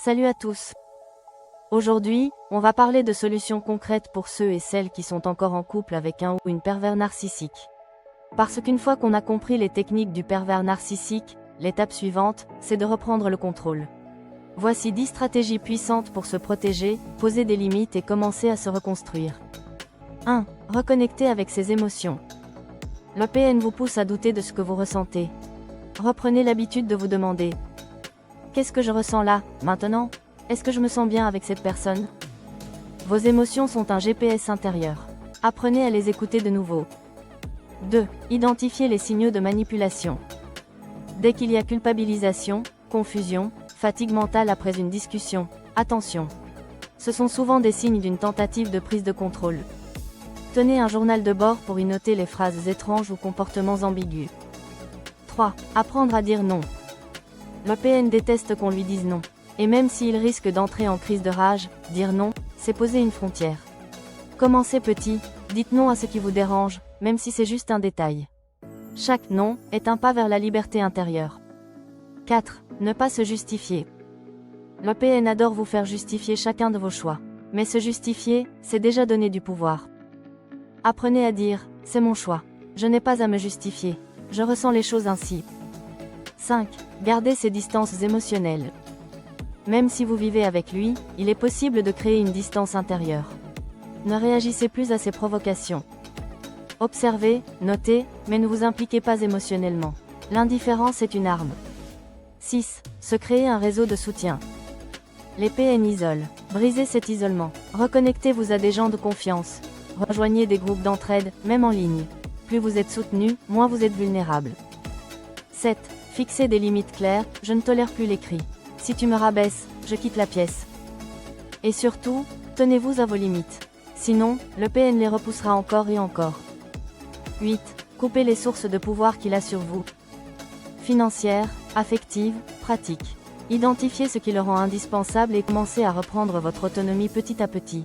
Salut à tous. Aujourd'hui, on va parler de solutions concrètes pour ceux et celles qui sont encore en couple avec un ou une pervers narcissique. Parce qu'une fois qu'on a compris les techniques du pervers narcissique, l'étape suivante, c'est de reprendre le contrôle. Voici 10 stratégies puissantes pour se protéger, poser des limites et commencer à se reconstruire. 1. Reconnecter avec ses émotions. Le PN vous pousse à douter de ce que vous ressentez. Reprenez l'habitude de vous demander: qu'est-ce que je ressens là, maintenant? Est-ce que je me sens bien avec cette personne? Vos émotions sont un GPS intérieur. Apprenez à les écouter de nouveau. 2. Identifiez les signaux de manipulation. Dès qu'il y a culpabilisation, confusion, fatigue mentale après une discussion, attention. Ce sont souvent des signes d'une tentative de prise de contrôle. Tenez un journal de bord pour y noter les phrases étranges ou comportements ambigus. 3. Apprendre à dire non. Le PN déteste qu'on lui dise non. Et même s'il risque d'entrer en crise de rage, dire non, c'est poser une frontière. Commencez petit, dites non à ce qui vous dérange, même si c'est juste un détail. Chaque non est un pas vers la liberté intérieure. 4. Ne pas se justifier. Le PN adore vous faire justifier chacun de vos choix. Mais se justifier, c'est déjà donner du pouvoir. Apprenez à dire: c'est mon choix. Je n'ai pas à me justifier. Je ressens les choses ainsi. 5. Gardez ses distances émotionnelles. Même si vous vivez avec lui, il est possible de créer une distance intérieure. Ne réagissez plus à ses provocations. Observez, notez, mais ne vous impliquez pas émotionnellement. L'indifférence est une arme. 6. Se créer un réseau de soutien. Les PN isolent. Brisez cet isolement. Reconnectez-vous à des gens de confiance. Rejoignez des groupes d'entraide, même en ligne. Plus vous êtes soutenu, moins vous êtes vulnérable. 7. Fixez des limites claires. Je ne tolère plus les cris. Si tu me rabaisses, je quitte la pièce. Et surtout, tenez-vous à vos limites. Sinon, le PN les repoussera encore et encore. 8. Coupez les sources de pouvoir qu'il a sur vous. Financières, affectives, pratiques. Identifiez ce qui le rend indispensable et commencez à reprendre votre autonomie petit à petit.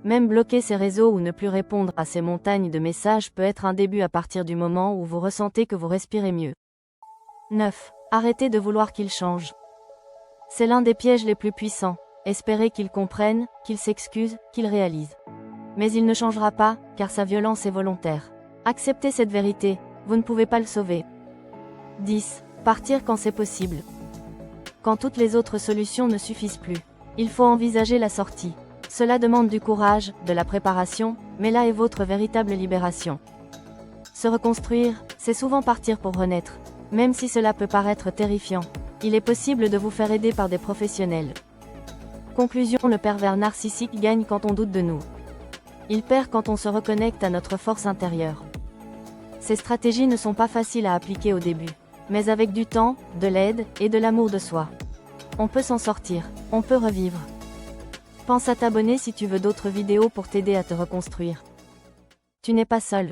Même bloquer ces réseaux ou ne plus répondre à ces montagnes de messages peut être un début à partir du moment où vous ressentez que vous respirez mieux. 9. Arrêtez de vouloir qu'il change. C'est l'un des pièges les plus puissants. Espérez qu'il comprenne, qu'il s'excuse, qu'il réalise. Mais il ne changera pas, car sa violence est volontaire. Acceptez cette vérité, vous ne pouvez pas le sauver. 10. Partir quand c'est possible. Quand toutes les autres solutions ne suffisent plus, il faut envisager la sortie. Cela demande du courage, de la préparation, mais là est votre véritable libération. Se reconstruire, c'est souvent partir pour renaître. Même si cela peut paraître terrifiant, il est possible de vous faire aider par des professionnels. Conclusion: le pervers narcissique gagne quand on doute de nous. Il perd quand on se reconnecte à notre force intérieure. Ces stratégies ne sont pas faciles à appliquer au début, mais avec du temps, de l'aide et de l'amour de soi, on peut s'en sortir, on peut revivre. Pense à t'abonner si tu veux d'autres vidéos pour t'aider à te reconstruire. Tu n'es pas seul.